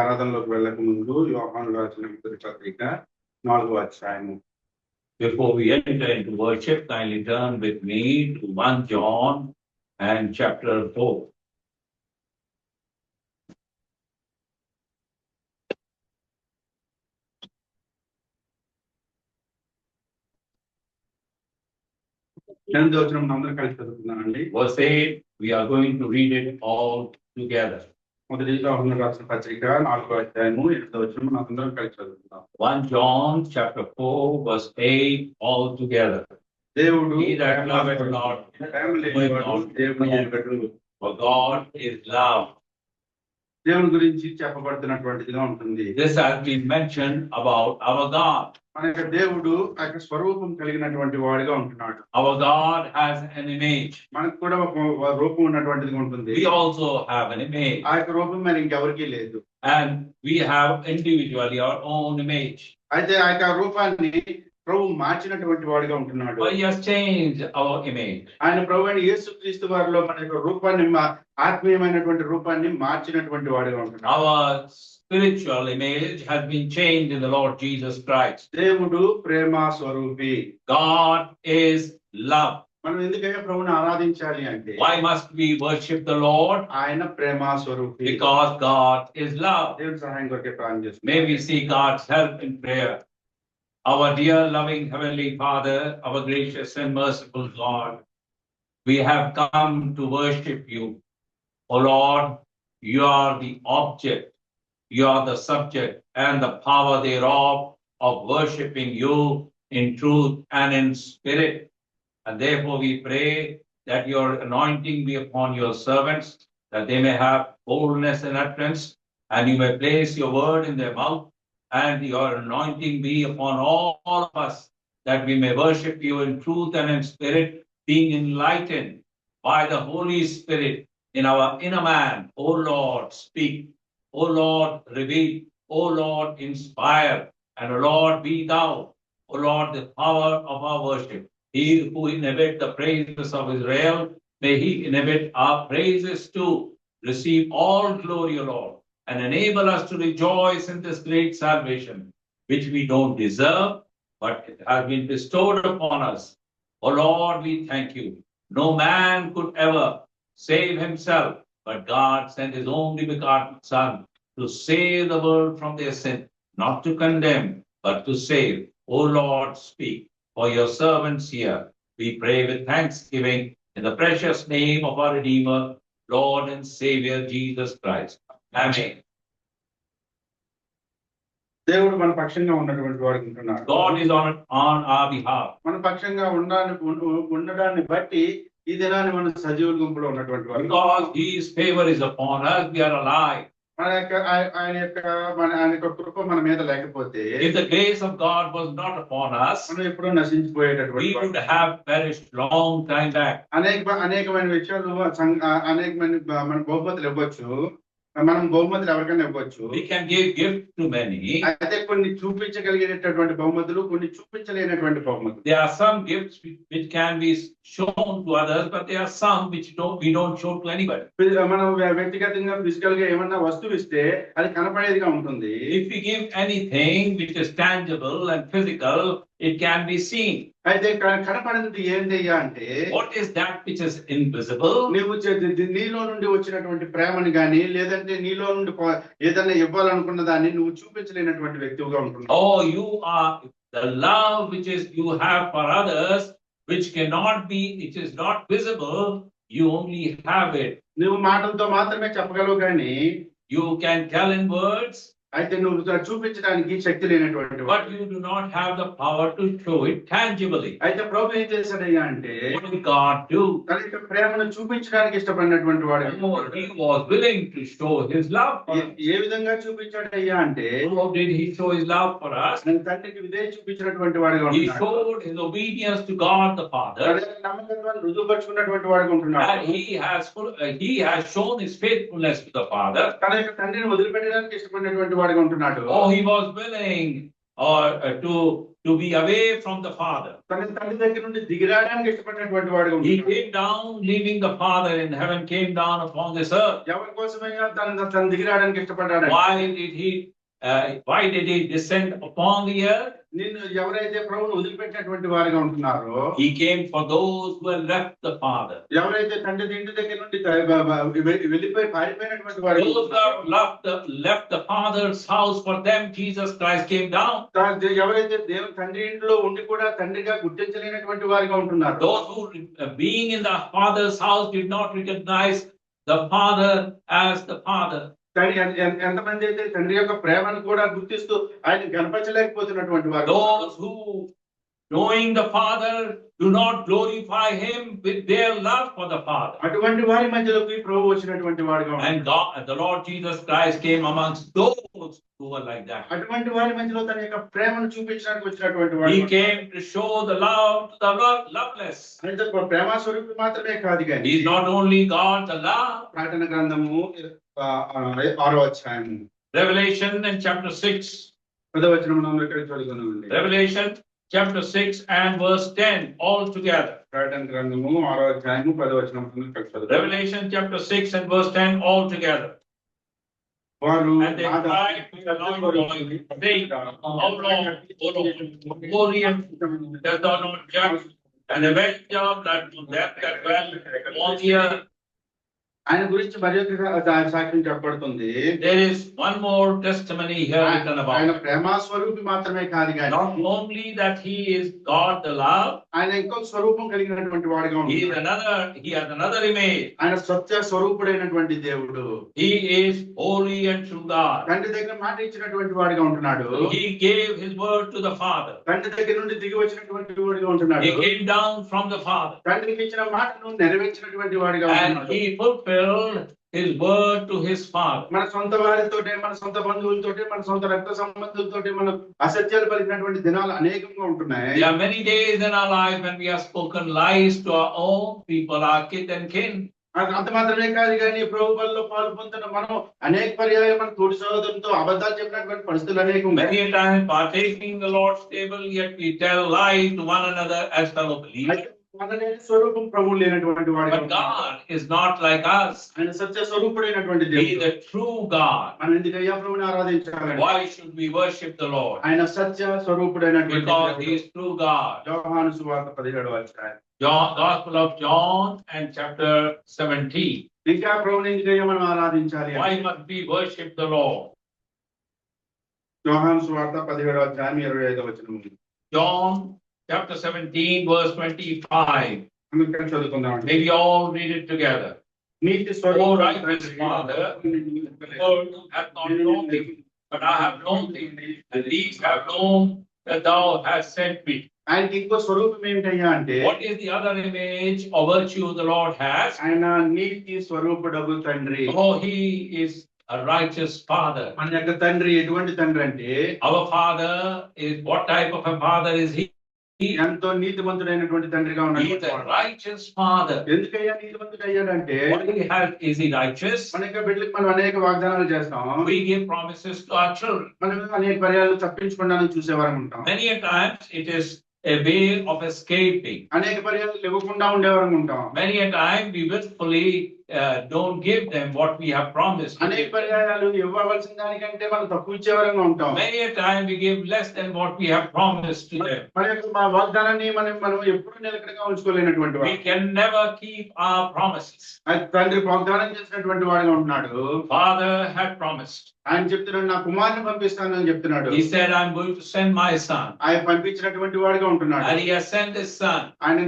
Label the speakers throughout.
Speaker 1: ఆరాధనలోకి వెళ్ళక ముందు యోహాను రాసిన మొదటి పత్రిక 4వ అధ్యాయము.
Speaker 2: Before we enter into worship, kindly turn with me to 1 John and chapter 4. Verse 8, we are going to read it all together.
Speaker 1: మొదటి యోహాను రాసిన పత్రిక 4వ అధ్యాయము 8వ వచనం మనందరం కలిసి చదువుకుందాం.
Speaker 2: 1 John chapter 4 verse 8 all together.
Speaker 1: దేవుడు
Speaker 2: He that loveth not,
Speaker 1: దేవుని ఎరుగడు.
Speaker 2: for God is love.
Speaker 1: దేవుని గురించి చెప్పబడుతున్నటువంటిదిగా ఉంటుంది.
Speaker 2: This has been mentioned about our God.
Speaker 1: మన యొక్క దేవుడు ఆ యొక్క స్వరూపం కలిగినటువంటి వాడిగా ఉంటున్నాడు.
Speaker 2: Our God has an image.
Speaker 1: మనకు కూడా ఒక రూపం ఉన్నటువంటిదిగా ఉంటుంది.
Speaker 2: We also have an image.
Speaker 1: ఆ యొక్క రూపం మరి ఇంకెవరికీ లేదు.
Speaker 2: And we have individually our own image.
Speaker 1: అయితే ఆ యొక్క రూపాన్ని ప్రభు మార్చినటువంటి వాడిగా ఉంటున్నాడు.
Speaker 2: But he has changed our image.
Speaker 1: ఆయన ప్రభు అయిన యేసుక్రీస్తు వారిలో మన యొక్క రూపాన్ని ఆత్మీయమైనటువంటి రూపాన్ని మార్చినటువంటి వాడిగా ఉంటున్నాడు.
Speaker 2: Our spiritual image has been changed in the Lord Jesus Christ.
Speaker 1: దేవుడు ప్రేమ స్వరూపి.
Speaker 2: God is love.
Speaker 1: మనం ఎందుకైనా ప్రభువుని ఆరాధించాలి అంటే
Speaker 2: Why must we worship the Lord?
Speaker 1: ఆయన ప్రేమ స్వరూపి.
Speaker 2: Because God is love.
Speaker 1: దేవుని సహాయం కొరకే ప్రార్థన చేస్తున్నాం.
Speaker 2: May we seek God's help in prayer. Our dear loving Heavenly Father, our gracious and merciful God, we have come to worship you. O Lord, you are the object, you are the subject and the power thereof of worshiping you in truth and in spirit. And therefore we pray that your anointing be upon your servants, that they may have boldness and utterance, and you may place your word in their mouth, and your anointing be upon all of us, that we may worship you in truth and in spirit, being enlightened by the Holy Spirit in our inner man. O Lord, speak. O Lord, reveal. O Lord, inspire. And O Lord, be thou, O Lord, the power of our worship. He who inhabit the praises of Israel, may he inhabit our praises too. Receive all glory, O Lord, and enable us to rejoice in this great salvation, which we don't deserve, but it has been bestowed upon us. O Lord, we thank you. No man could ever save himself, but God sent his only begotten Son to save the world from their sin, not to condemn, but to save. O Lord, speak for your servants here. We pray with thanksgiving in the precious name of our Redeemer, Lord and Savior, Jesus Christ. Amen.
Speaker 1: దేవుడు మన పక్షంగా ఉన్నటువంటి వాడు ఉంటున్నాడు.
Speaker 2: God is on our behalf.
Speaker 1: మన పక్షంగా ఉండడాన్ని బట్టి ఈ దినాన్ని మన సజీవుల గుంపులో ఉన్నటువంటి వాడు.
Speaker 2: Because his favor is upon us, we are alive.
Speaker 1: ఆయన యొక్క కృప మన మీద లేకపోతే,
Speaker 2: if the grace of God was not upon us,
Speaker 1: మనం ఎప్పుడూ నశించిపోయేటటువంటి
Speaker 2: we would have perished long time back.
Speaker 1: అనేకమైన విషయాలు అనేకమైన మన బహుమతులు ఇవ్వచ్చు, మనం బహుమతులు ఎవరికైనా ఇవ్వచ్చు.
Speaker 2: We can give gifts to many.
Speaker 1: అయితే కొన్ని చూపించగలిగేటటువంటి బహుమతులు, కొన్ని చూపించలేనటువంటి బహుమతులు.
Speaker 2: There are some gifts which can be shown to others, but there are some which we don't show to anybody.
Speaker 1: మనం వ్యక్తిగతంగా ఫిజికల్ గా ఏమన్నా వస్తువు ఇస్తే అది కనపడేదిగా ఉంటుంది.
Speaker 2: If we give anything which is tangible and physical, it can be seen.
Speaker 1: అయితే కనపడేది ఏంటయ్యా అంటే,
Speaker 2: what is that which is invisible?
Speaker 1: నీవు నీలో నుండి వచ్చినటువంటి ప్రేమని గాని, లేదంటే నీలో నుండి ఏదైనా ఇవ్వాలనుకున్న దాన్ని నువ్వు చూపించలేనటువంటి వ్యక్తిగా ఉంటున్నావు.
Speaker 2: Oh, you are the love which is you have for others, which cannot be, which is not visible, you only have it.
Speaker 1: నువ్వు మాటలతో మాత్రమే చెప్పగలవు కానీ,
Speaker 2: you can tell in words,
Speaker 1: అయితే నువ్వు చూపించడానికి శక్తి లేనటువంటి,
Speaker 2: but you do not have the power to show it tangibly.
Speaker 1: అయితే ప్రభు ఏం చేశాడయ్యా అంటే,
Speaker 2: what did God do?
Speaker 1: తన యొక్క ప్రేమను చూపించడానికి ఇష్టపడినటువంటి వాడు.
Speaker 2: He was willing to show his love for us.
Speaker 1: ఏ విధంగా చూపించాడయ్యా అంటే,
Speaker 2: how did he show his love for us?
Speaker 1: తండ్రికి విధేయత చూపించినటువంటి వాడుగా
Speaker 2: he showed his obedience to God the Father,
Speaker 1: నమ్మకత్వాన్ని రుజువుపరుచుకున్నటువంటి వాడుగా ఉంటున్నాడు.
Speaker 2: and he has shown his faithfulness to the Father.
Speaker 1: తన యొక్క తండ్రిని వదిలిపెట్టడానికి ఇష్టపడినటువంటి వాడుగా ఉంటున్నాడు.
Speaker 2: Oh, he was willing or to be away from the Father.
Speaker 1: తన తండ్రి దగ్గర నుండి దిగిరాడానికి ఇష్టపడినటువంటి వాడుగా
Speaker 2: He
Speaker 1: ఉంటున్నాడు.
Speaker 2: came down, leaving the Father in heaven, came down upon this earth.
Speaker 1: ఎవరి కోసమైనా తను దిగిరాడానికి ఇష్టపడ్డాడు.
Speaker 2: Why did he descend upon the earth?
Speaker 1: నిన్ను ఎవరైతే ప్రభువును వదిలిపెట్టినటువంటి వారిగా ఉంటున్నారో,
Speaker 2: He came for those who had left the Father.
Speaker 1: ఎవరైతే తండ్రి ఇంటి దగ్గర నుండి వెళ్ళిపోయి పారిపోయినటువంటి వారు,
Speaker 2: Those who have left the Father's house, for them Jesus Christ came down.
Speaker 1: ఎవరైతే దేవుని తండ్రి ఇంట్లో ఉండి కూడా తండ్రిగా గుర్తించలేనటువంటి వారిగా ఉంటున్నారు.
Speaker 2: Those who being in the Father's house did not recognize the Father as the Father.
Speaker 1: ఎంతమంది అయితే తండ్రి యొక్క ప్రేమను కూడా గుర్తిస్తూ ఆయన కనపరచలేకపోతున్నటువంటి వారు,
Speaker 2: those who knowing the Father do not glorify him with their love for the Father.
Speaker 1: అటువంటి వారి మధ్యలోకి ప్రభు వచ్చినటువంటి వాడుగా ఉన్నాడు.
Speaker 2: And God, the Lord Jesus Christ came amongst those who were like that.
Speaker 1: అటువంటి వారి మధ్యలో తన యొక్క ప్రేమను చూపించడానికి వచ్చినటువంటి వాడు.
Speaker 2: He came to show the love to the loveless.
Speaker 1: అంటే ప్రేమ స్వరూపి మాత్రమే కాదు కానీ,
Speaker 2: He is not only God the love.
Speaker 1: ప్రకటన గ్రంథము 6వ అధ్యాయము
Speaker 2: Revelation in chapter 6.
Speaker 1: 10వ వచనమును ఇక్కడ చదువుకుందామండి.
Speaker 2: Revelation chapter 6 and verse 10 all together.
Speaker 1: ప్రకటన గ్రంథము 6వ అధ్యాయము 10వ వచనమును ఇక్కడ చదువుకుందాం.
Speaker 2: Revelation chapter 6 and verse 10 all together.
Speaker 1: వారు
Speaker 2: And they cried to the Lord going, saying, How long, O Lord, holy and dost thou not judge and avenge that to them that dwell on the earth?
Speaker 1: ఆయన గురించి మరి ఒక సాక్ష్యం చెప్పబడుతుంది.
Speaker 2: There is one more testimony here written
Speaker 1: ఆయన
Speaker 2: about.
Speaker 1: ప్రేమ స్వరూపి మాత్రమే కాదు కానీ,
Speaker 2: Not only that he is God the love,
Speaker 1: ఆయన ఇంకొక స్వరూపం కలిగినటువంటి వాడిగా
Speaker 2: he
Speaker 1: ఉంటాడు.
Speaker 2: has another image.
Speaker 1: ఆయన సత్య స్వరూపుడైనటువంటి దేవుడు.
Speaker 2: He is holy and true God.
Speaker 1: తండ్రి దగ్గర మాట ఇచ్చినటువంటి వాడిగా ఉంటున్నాడు.
Speaker 2: He gave his word to the Father.
Speaker 1: తండ్రి దగ్గర నుండి దిగి వచ్చినటువంటి వాడిగా ఉంటున్నాడు.
Speaker 2: He came down from the Father.
Speaker 1: తండ్రికి ఇచ్చిన మాటను నెరవేర్చినటువంటి వాడిగా
Speaker 2: And
Speaker 1: ఉంటున్నాడు.
Speaker 2: he fulfilled his word to his Father.
Speaker 1: మన సొంత వారితోటే, మన సొంత బంధువులతోటి, మన సొంత రక్త సంబంధులతోటి మనం అసత్యాలు పలికినటువంటి దినాలు అనేకంగా ఉంటున్నాయి.
Speaker 2: There are many days in our life when we have spoken lies to our own people, our kith and kin.
Speaker 1: అంత మాత్రమే కాదు కానీ ప్రభువులో పాలు పొందుతున్న మనం అనేక పర్యాయాలు మన తోటి సహోదరులతో అబద్ధాలు చెప్పినటువంటి పరిస్థితులు అనేకం ఉన్నాయి.
Speaker 2: Many a time partaking the Lord's table, yet we tell lies to one another as fellow believers.
Speaker 1: మననే స్వరూపం ప్రభువు లేనటువంటి వాడు.
Speaker 2: But God is not like us.
Speaker 1: ఆయన సత్య స్వరూపుడైనటువంటి
Speaker 2: He is
Speaker 1: దేవుడు.
Speaker 2: the true God.
Speaker 1: మనం ఎందుకయ్యా ప్రభువుని ఆరాధించాలి?
Speaker 2: Why should we worship the Lord?
Speaker 1: ఆయన సత్య స్వరూపుడైనటువంటి
Speaker 2: Because He
Speaker 1: దేవుడు.
Speaker 2: is true God.
Speaker 1: యోహాను సువార్త 17వ అధ్యాయం.
Speaker 2: Gospel of John and chapter 17.
Speaker 1: ఇంకా ప్రభువుని ఎందుకయ్యా మనం ఆరాధించాలి?
Speaker 2: Why must we worship the Lord?
Speaker 1: యోహాను సువార్త 17వ అధ్యాయం 25వ వచనం.
Speaker 2: John chapter 17 verse 25.
Speaker 1: అందుకని చదువుకుందామండి.
Speaker 2: Maybe all read it together.
Speaker 1: NITI
Speaker 2: Oh,
Speaker 1: స్వరూపుడు
Speaker 2: righteous Father, the world hath not known thee, but I have known thee, and these have known that thou hast sent me.
Speaker 1: ఆయనకి ఇంకో స్వరూపం ఏంటయ్యా అంటే,
Speaker 2: What is the other image or virtue the Lord has?
Speaker 1: ఆయన నీతి స్వరూపుడగు తండ్రి.
Speaker 2: Oh, he is a righteous Father.
Speaker 1: మన యొక్క తండ్రి ఎటువంటి తండ్రి అంటే,
Speaker 2: Our Father is, what type of a Father is he?
Speaker 1: ఎంతో నీతిమంతుడైనటువంటి తండ్రిగా
Speaker 2: He is a
Speaker 1: ఉన్నాడు.
Speaker 2: righteous Father.
Speaker 1: ఎందుకయ్యా నీతిమంతుడు అయ్యాడంటే,
Speaker 2: Is he righteous?
Speaker 1: మన యొక్క బిడ్డలకు మనం అనేక వాగ్దానాలు చేస్తాం.
Speaker 2: We give promises to our children.
Speaker 1: మనం అనేక పర్యాలు తప్పించకుండా చూసేవారం ఉంటాం.
Speaker 2: Many a times it is a way of escaping.
Speaker 1: అనేక పర్యాలు ఇవ్వకుండా ఉండేవారం ఉంటాం.
Speaker 2: Many a time we willfully don't give them what we have promised.
Speaker 1: అనేక పర్యాలు ఇవ్వవలసిన దానికంటే మనం తక్కువ ఇచ్చేవారంగా ఉంటాం.
Speaker 2: Many a time we give less than what we have promised to them.
Speaker 1: మన యొక్క వాగ్దానాన్ని మనం ఎప్పుడు నిలకడగా ఉంచుకోలేనటువంటి
Speaker 2: We
Speaker 1: వాడు.
Speaker 2: can never keep our promises.
Speaker 1: తండ్రి వాగ్దానం చేసినటువంటి వాడుగా ఉంటున్నాడు.
Speaker 2: Father had promised.
Speaker 1: ఆయన చెప్తున్నాడు, నా కుమారుని పంపిస్తానని చెప్తున్నాడు.
Speaker 2: He said, I'm going to send my son.
Speaker 1: ఆయన పంపించినటువంటి వాడుగా ఉంటున్నాడు.
Speaker 2: And he has sent his son.
Speaker 1: ఆయన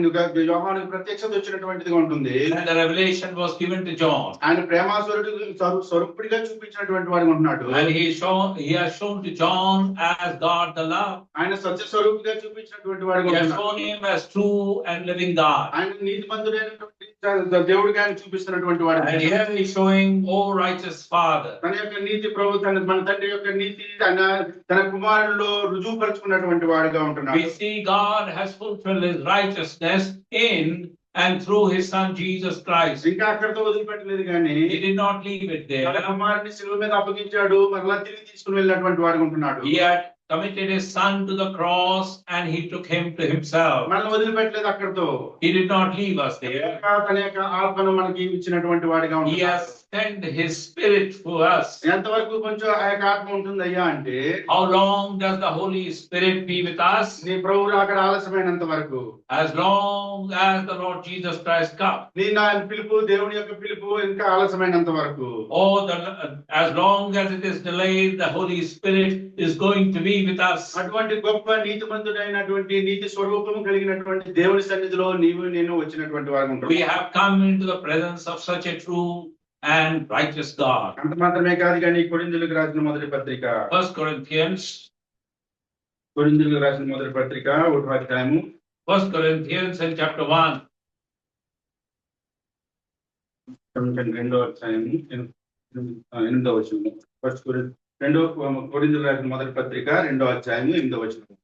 Speaker 1: యోహానుకు ప్రత్యక్షత వచ్చినటువంటిదిగా ఉంటుంది.
Speaker 2: And the revelation was given to John.
Speaker 1: ఆయన ప్రేమాసురుడు స్వరూపుడిగా చూపించినటువంటి వాడుగా ఉంటున్నాడు.
Speaker 2: And he has shown to John as God the love.
Speaker 1: ఆయన సత్య స్వరూపుడిగా చూపించినటువంటి వాడుగా
Speaker 2: He has
Speaker 1: ఉంటున్నాడు.
Speaker 2: shown him as true and living God.
Speaker 1: ఆయన నీతిమంతుడైనటువంటి దేవుడిగా ఆయన చూపిస్తున్నటువంటి వాడు.
Speaker 2: And here he is showing, oh righteous Father.
Speaker 1: తన యొక్క నీతి ప్రభు మన తండ్రి యొక్క నీతి తన కుమారుల్లో రుజువుపరుచుకున్నటువంటి వాడుగా ఉంటున్నాడు.
Speaker 2: We see God has fulfilled his righteousness in and through his son Jesus Christ.
Speaker 1: ఇంకా అక్కడితో వదిలిపెట్టలేదు కానీ,
Speaker 2: He did not leave it
Speaker 1: తన
Speaker 2: there.
Speaker 1: కుమారుని శిలువ మీద అప్పగించాడు, మరలా తిరిగి తీసుకుని వెళ్ళినటువంటి వాడుగా ఉంటున్నాడు.
Speaker 2: He had committed his son to the cross and he took him to himself.
Speaker 1: మనల్ని వదిలిపెట్టలేదు అక్కడితో.
Speaker 2: He did not leave us there.
Speaker 1: తన యొక్క ఆత్మను మనకి ఇచ్చినటువంటి వాడిగా
Speaker 2: He
Speaker 1: ఉంటున్నాడు.
Speaker 2: has sent his spirit to us.
Speaker 1: ఎంతవరకు కొంచెం ఆ యొక్క ఆత్మ ఉంటుంది అయ్యా అంటే,
Speaker 2: How long does the Holy Spirit be with us?
Speaker 1: నీ ప్రభువు అక్కడ ఆలస్యమైనంత వరకు,
Speaker 2: As long as the Lord Jesus Christ comes.
Speaker 1: నీ నా పిలుపు, దేవుని యొక్క పిలుపు ఇంకా ఆలస్యమైనంత వరకు,
Speaker 2: Or as long as it is delayed, the Holy Spirit is going to be with us.
Speaker 1: అటువంటి గొప్ప నీతిమంతుడైనటువంటి నీతి స్వరూపము కలిగినటువంటి దేవుని సన్నిధిలో నీవు నేను వచ్చినటువంటి వారు ఉంటాం.
Speaker 2: We have come into the presence of such a true and righteous God.
Speaker 1: అంత మాత్రమే కాదు కానీ కొరింథీయులకు రాసిన మొదటి పత్రిక,
Speaker 2: 1 Corinthians,
Speaker 1: కొరింథీయులకు రాసిన మొదటి పత్రిక 1వ అధ్యాయము,
Speaker 2: 1 Corinthians in chapter 1.
Speaker 1: 2వ అధ్యాయము 8వ వచనము. కొరింథీయులకు రాసిన మొదటి పత్రిక 2వ అధ్యాయము 8వ వచనము.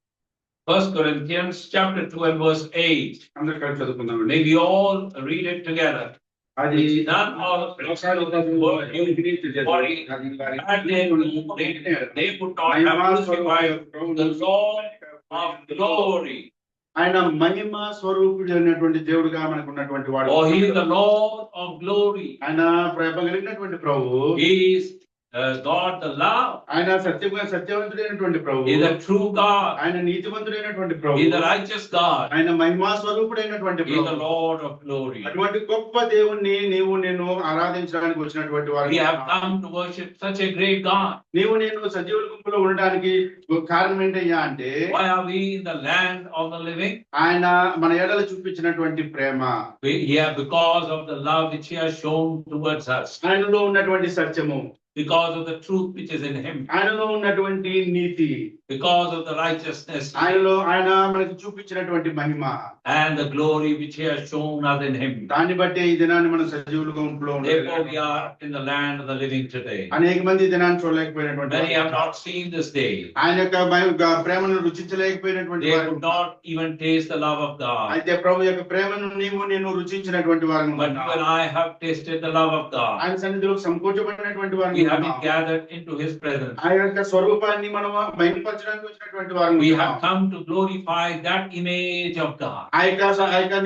Speaker 2: 1 Corinthians chapter 2 and verse 8.
Speaker 1: అందరూ కలిసి చదువుకుందామండి.
Speaker 2: May we all read it together.
Speaker 1: అది
Speaker 2: None of the princes of the world knew, for that they would not have crucified the Lord of glory.
Speaker 1: ఆయన మహిమ స్వరూపుడు అయినటువంటి దేవుడుగా మనకు ఉన్నటువంటి వాడు.
Speaker 2: Oh, he is the Lord of glory.
Speaker 1: ఆయన ప్రేమ కలిగినటువంటి ప్రభువు.
Speaker 2: He is God the love.
Speaker 1: ఆయన సత్యవంతుడైనటువంటి ప్రభు.
Speaker 2: He is the true God.
Speaker 1: ఆయన నీతిమంతుడైనటువంటి ప్రభు.
Speaker 2: He is the righteous God.
Speaker 1: ఆయన మహిమా స్వరూపుడైనటువంటి
Speaker 2: He is the
Speaker 1: Prabhu.
Speaker 2: Lord of glory.
Speaker 1: అటువంటి గొప్ప దేవుణ్ణి నీవు నేను ఆరాధించడానికి వచ్చినటువంటి వారు.
Speaker 2: We have come to worship such a great God.
Speaker 1: నీవు నేను సజీవుల గుంపులో ఉండడానికి కారణం ఏంటయ్యా అంటే,
Speaker 2: Why are we in the land of the living?
Speaker 1: ఆయన మన ఎడల చూపించినటువంటి ప్రేమ,
Speaker 2: Yeah, because of the love which he has shown towards us.
Speaker 1: ఆయనలో ఉన్నటువంటి సత్యము,
Speaker 2: Because of the truth which is in him.
Speaker 1: ఆయనలో ఉన్నటువంటి నీతి,
Speaker 2: Because of the righteousness
Speaker 1: ఆయన మనకి చూపించినటువంటి మహిమ,
Speaker 2: and the glory which he has shown us in him.
Speaker 1: దాన్ని బట్టి ఈ దినాన్ని మనం సజీవుల గుంపులో
Speaker 2: Therefore we are in the land of the living today.
Speaker 1: అనేక మంది ఈ దినాన్ని చూడలేకపోయినటువంటి
Speaker 2: Many have not seen this day.
Speaker 1: ఆయన యొక్క ప్రేమను రుచించలేకపోయినటువంటి
Speaker 2: They
Speaker 1: వారు,
Speaker 2: could not even taste the love of God.
Speaker 1: అయితే ప్రభు యొక్క ప్రేమను నీవు నేను రుచించినటువంటి వారు,
Speaker 2: But you and I have tasted the love of God.
Speaker 1: ఆయన సన్నిధిలో సంకోచపడినటువంటి వారు,
Speaker 2: We have been gathered into his presence.
Speaker 1: ఆయన యొక్క స్వరూపాన్ని మనం మహిమపరచడానికి వచ్చినటువంటి వారు.
Speaker 2: We have come to glorify that image of God.
Speaker 1: ఆ యొక్క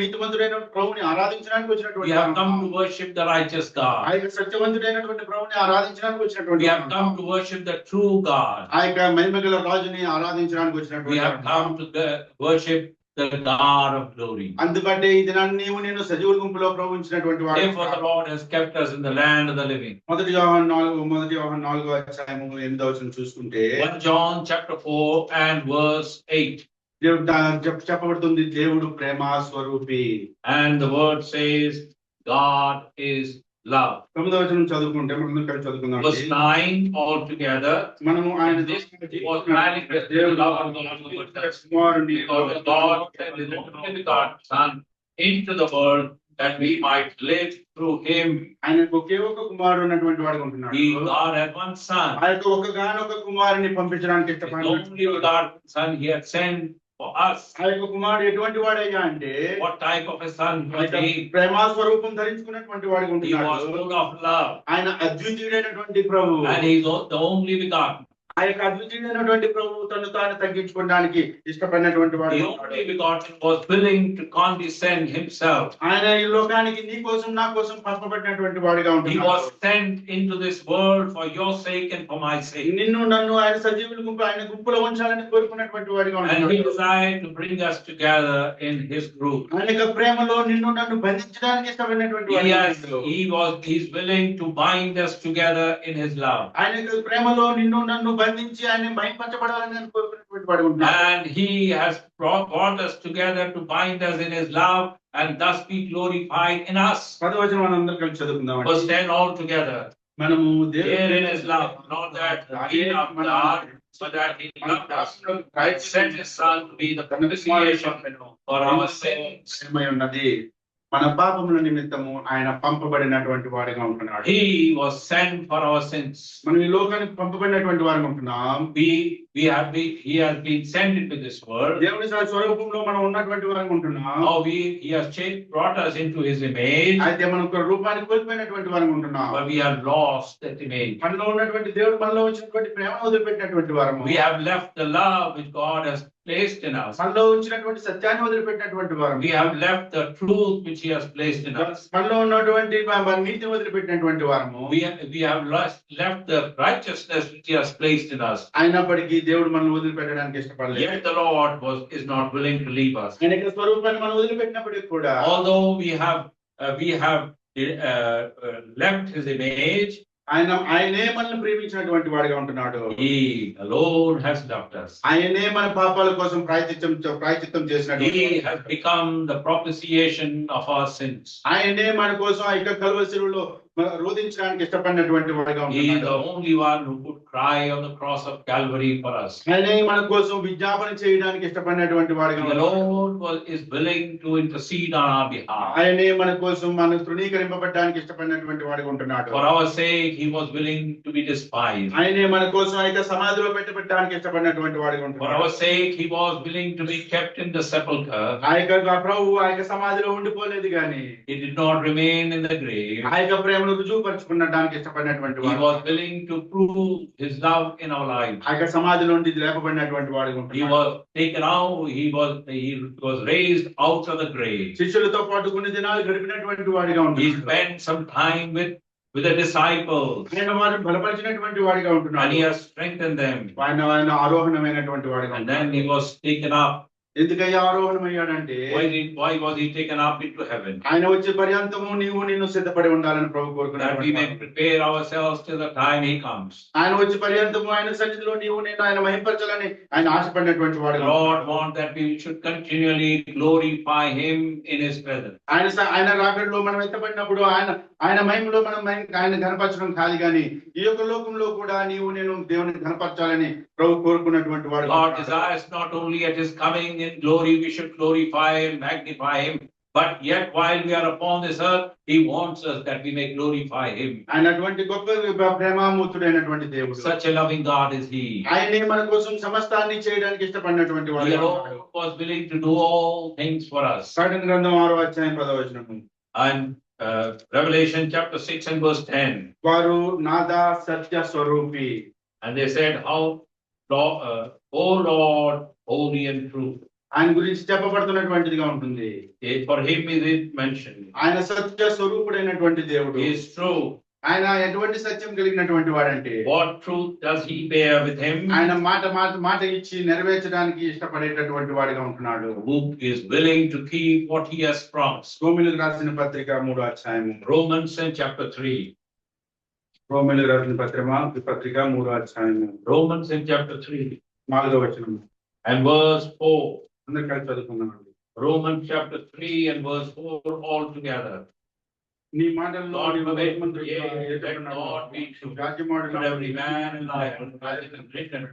Speaker 1: నీతిమంతుడైన ప్రభుని ఆరాధించడానికి
Speaker 2: We
Speaker 1: వచ్చినటువంటి
Speaker 2: have come
Speaker 1: వారు.
Speaker 2: to worship the righteous
Speaker 1: ఆ
Speaker 2: God.
Speaker 1: యొక్క సత్యవంతుడైనటువంటి ప్రభుని ఆరాధించడానికి వచ్చినటువంటి
Speaker 2: We have
Speaker 1: వారు.
Speaker 2: come to worship the true God.
Speaker 1: ఆ యొక్క మహిమగల రాజుని ఆరాధించడానికి వచ్చినటువంటి
Speaker 2: We have
Speaker 1: వారు.
Speaker 2: come to worship the God of glory.
Speaker 1: అందుకంటే ఈ దినాన్ని నీవు నేను సజీవుల గుంపులో ప్రభుత్వించినటువంటి వాడు.
Speaker 2: Therefore the Lord has kept us in the land of the living.
Speaker 1: మొదటి యోహాను 4వ అధ్యాయము 8వ వచనం చూసుకుంటే,
Speaker 2: 1 John chapter 4 and verse 8.
Speaker 1: చెప్పబడుతుంది దేవుడు ప్రేమ స్వరూపి.
Speaker 2: And the word says God is love.
Speaker 1: 9వ వచనం చదువుకుంటే మనం కలిసి చదువుకుందాం.
Speaker 2: Verse 9 altogether.
Speaker 1: మనము ఆయన
Speaker 2: This was manifest the love of God towards us.
Speaker 1: కుమారుని
Speaker 2: Because God sent his only begotten Son into the world that we might live through him.
Speaker 1: ఆయన ఒకే ఒక కుమారుడు ఉన్నటువంటి వాడు ఉంటున్నాడు.
Speaker 2: God had one son.
Speaker 1: ఆ యొక్క ఒకగానొక కుమారుని పంపించడానికి
Speaker 2: The only begotten Son he had sent for us.
Speaker 1: ఆ యొక్క కుమారుడు ఎటువంటి వాడయ్యా అంటే,
Speaker 2: What type of a son was he?
Speaker 1: ప్రేమ స్వరూపం ధరించుకున్నటువంటి వాడు
Speaker 2: He was
Speaker 1: ఉంటున్నాడు.
Speaker 2: full of love.
Speaker 1: ఆయన అద్వితీయుడైనటువంటి ప్రభు.
Speaker 2: And he is the only begotten.
Speaker 1: ఆ యొక్క అద్వితీయుడైనటువంటి ప్రభు తను తాను తగ్గించుకోవడానికి ఇష్టపడినటువంటి వాడు.
Speaker 2: The only begotten was willing to condescend himself.
Speaker 1: ఆయన ఈ లోకానికి నీ కోసం నా కోసం పంపబడినటువంటి వాడిగా
Speaker 2: He
Speaker 1: ఉంటున్నాడు.
Speaker 2: was sent into this world for your sake and for my sake.
Speaker 1: నిన్ను నన్ను ఆయన సజీవుల గుంపు ఆయన గుంపులో ఉంచాలని కోరుకున్నటువంటి వాడిగా
Speaker 2: And he
Speaker 1: ఉంటున్నాడు.
Speaker 2: desired to bring us together in his group.
Speaker 1: ఆయన యొక్క ప్రేమలో నిన్ను నన్ను బంధించడానికి ఇష్టపడినటువంటి
Speaker 2: He's willing to bind us together in his love.
Speaker 1: ఆయన యొక్క ప్రేమలో నిన్ను నన్ను బంధించి ఆయన మహింపరచబడాలని కోరుకున్నటువంటి వాడు ఉంటున్నాడు.
Speaker 2: And he has brought us together to bind us in his love and thus be glorified in us.
Speaker 1: 10వ వచనం మనం అందరం కలిసి చదువుకుందాం.
Speaker 2: Verse 10 all together.
Speaker 1: మనము
Speaker 2: Here in his love, not that we loved God, but that he loved us and sent his son to be the propitiation for our sins.
Speaker 1: ఉన్నది. మన పాపముల నిమిత్తము ఆయన పంపబడినటువంటి వాడిగా ఉంటున్నాడు.
Speaker 2: He was sent for our sins.
Speaker 1: మనం ఈ లోకానికి పంపబడినటువంటి వారిగా ఉంటున్నాం.
Speaker 2: He has been sent into this world.
Speaker 1: దేవుని స్వరూపంలో మనం ఉన్నటువంటి వారిగా ఉంటున్నాం.
Speaker 2: Now he has brought us into his image.
Speaker 1: అయితే మనం ఒక రూపాన్ని కోల్పోయినటువంటి వారిగా ఉంటున్నాం.
Speaker 2: But we have lost that image.
Speaker 1: మనలో ఉన్నటువంటి దేవుడు మనలో వచ్చినటువంటి ప్రేమను వదిలిపెట్టినటువంటి వారము.
Speaker 2: We have left the love which God has placed in us.
Speaker 1: మనలో ఉంచినటువంటి సత్యాన్ని వదిలిపెట్టినటువంటి వారము.
Speaker 2: We have left the truth which he has placed in us.
Speaker 1: మనలో ఉన్నటువంటి నీతిని వదిలిపెట్టినటువంటి వారము.
Speaker 2: We have left the righteousness which he has placed in us.
Speaker 1: అయినప్పటికీ దేవుడు మనల్ని వదిలిపెట్టడానికి ఇష్టపడలేదు.
Speaker 2: Yet the Lord is not willing to leave us.
Speaker 1: ఆయన యొక్క స్వరూపాన్ని మనం వదిలిపెట్టినప్పటికీ కూడా,
Speaker 2: Although we have left his image,
Speaker 1: ఆయనే మనల్ని ప్రేమించినటువంటి వాడిగా ఉంటున్నాడు.
Speaker 2: he alone has loved us.
Speaker 1: ఆయనే మన పాపాల కోసం ప్రాయశ్చిత్తం చేసినటువంటి
Speaker 2: He has become the propitiation of our sins.
Speaker 1: ఆయనే మన కోసం ఆ యొక్క కలువరి శిలువలో రోధించడానికి ఇష్టపడినటువంటి వాడిగా
Speaker 2: He is
Speaker 1: ఉంటున్నాడు.
Speaker 2: the only one who could cry on the cross of Calvary for us.
Speaker 1: ఆయనే మన కోసం విజ్ఞాపన చేయడానికి ఇష్టపడినటువంటి వాడిగా
Speaker 2: The
Speaker 1: ఉంటున్నాడు.
Speaker 2: Lord is willing to intercede on our behalf.
Speaker 1: ఆయనే మన కోసం మనం తృణీకరింపబడడానికి ఇష్టపడినటువంటి వాడిగా ఉంటున్నాడు.
Speaker 2: For our sake, he was willing to be despised.
Speaker 1: ఆయనే మన కోసం ఆ యొక్క సమాధిలో పెట్టడానికి ఇష్టపడినటువంటి వాడిగా
Speaker 2: For
Speaker 1: ఉంటున్నాడు.
Speaker 2: our sake, he was willing to be kept in the sepulchre.
Speaker 1: ఆ యొక్క ప్రభు ఆ యొక్క సమాధిలో ఉండిపోలేదు గాని
Speaker 2: He did not remain in the grave.
Speaker 1: ఆ యొక్క ప్రేమను రుజువుపరచుకున్నడానికి ఇష్టపడినటువంటి
Speaker 2: He
Speaker 1: వాడు.
Speaker 2: was willing to prove his love in our lives.
Speaker 1: ఆ యొక్క సమాధిలో నుండి లేపబడినటువంటి వాడిగా
Speaker 2: He
Speaker 1: ఉంటున్నాడు.
Speaker 2: was taken out. He was raised out of the grave.
Speaker 1: శిష్యులతో పాటు కొన్ని దినాలు గడిపినటువంటి వాడిగా
Speaker 2: He
Speaker 1: ఉంటున్నాడు.
Speaker 2: spent some time with the disciples,
Speaker 1: ఆయన వారిని బలపరిచినటువంటి వాడిగా
Speaker 2: and
Speaker 1: ఉంటున్నాడు.
Speaker 2: he has strengthened them.
Speaker 1: ఆయన ఆరోహణమైనటువంటి వాడిగా
Speaker 2: And
Speaker 1: ఉంటున్నాడు.
Speaker 2: then he was taken up.
Speaker 1: ఎందుకయ్యా ఆరోహణమయ్యాడంటే,
Speaker 2: Why was he taken up into heaven?
Speaker 1: ఆయన వచ్చే పర్యంతము నేను సిద్ధపడి ఉండాలని ప్రభు
Speaker 2: That we
Speaker 1: కోరుకున్నాడు.
Speaker 2: may prepare ourselves till the time he comes.
Speaker 1: ఆయన వచ్చే పర్యంతము ఆయన సన్నిధిలో నేను ఆయన మహింపరచాలని ఆయన ఆశపడినటువంటి
Speaker 2: The
Speaker 1: వాడు.
Speaker 2: Lord wants that we should continually glorify him in his presence.
Speaker 1: ఆయన రాకడలో మనం ఎత్తబడినప్పుడు ఆయన మహిమలో మనం ఆయన కనపరచడం కాదు కానీ ఈ యొక్క లోకంలో కూడా నేను దేవుని కనపరచాలని ప్రభు కోరుకున్నటువంటి వాడు.
Speaker 2: God desires not only at his coming in glory we should glorify and magnify him, but yet while we are upon this earth, he wants us that we may glorify him.
Speaker 1: ఆయన అటువంటి గొప్ప ప్రేమామూర్తుడైనటువంటి దేవుడు.
Speaker 2: Such a loving God is he.
Speaker 1: ఆయనే మన కోసం సమస్తాన్ని చేయడానికి ఇష్టపడినటువంటి
Speaker 2: He
Speaker 1: వాడు.
Speaker 2: alone was willing to do all things for us.
Speaker 1: ప్రకటన గ్రంథం 6వ అధ్యాయం 10వ వచనము.
Speaker 2: And Revelation chapter 6 and verse 10.
Speaker 1: వారు నాదా సత్య స్వరూపి.
Speaker 2: And they said, O Lord, holy and true.
Speaker 1: ఆయన గురించి చెప్పబడుతున్నటువంటిదిగా ఉంటుంది.
Speaker 2: For him is it mentioned.
Speaker 1: ఆయన సత్య స్వరూపుడైనటువంటి దేవుడు.
Speaker 2: He is true.
Speaker 1: ఆయన ఎటువంటి సత్యం కలిగినటువంటి వాడంటే,
Speaker 2: What truth does he bear with him?
Speaker 1: ఆయన మాట ఇచ్చి నెరవేర్చడానికి ఇష్టపడేటటువంటి వాడిగా ఉంటున్నాడు.
Speaker 2: Who is willing to keep what he has promised.
Speaker 1: రోమీయులకు రాసిన పత్రిక 3వ అధ్యాయము.
Speaker 2: Romans in chapter 3.
Speaker 1: రోమీయులకు రాసిన పత్రిక 3వ అధ్యాయము.
Speaker 2: Romans in chapter 3
Speaker 1: 4వ వచనం.
Speaker 2: and verse 4.
Speaker 1: అందరూ కలిసి చదువుకుందామండి.
Speaker 2: Romans chapter 3 and verse 4 all together.
Speaker 1: నీ మాటల్లో
Speaker 2: Lord,
Speaker 1: నీవు
Speaker 2: permit,
Speaker 1: బహుమంతుడిగా
Speaker 2: yea, let
Speaker 1: ఎదుగుతున్నావు.
Speaker 2: God be true.
Speaker 1: రాజ్యమాడుట
Speaker 2: For every man and life, as it is written,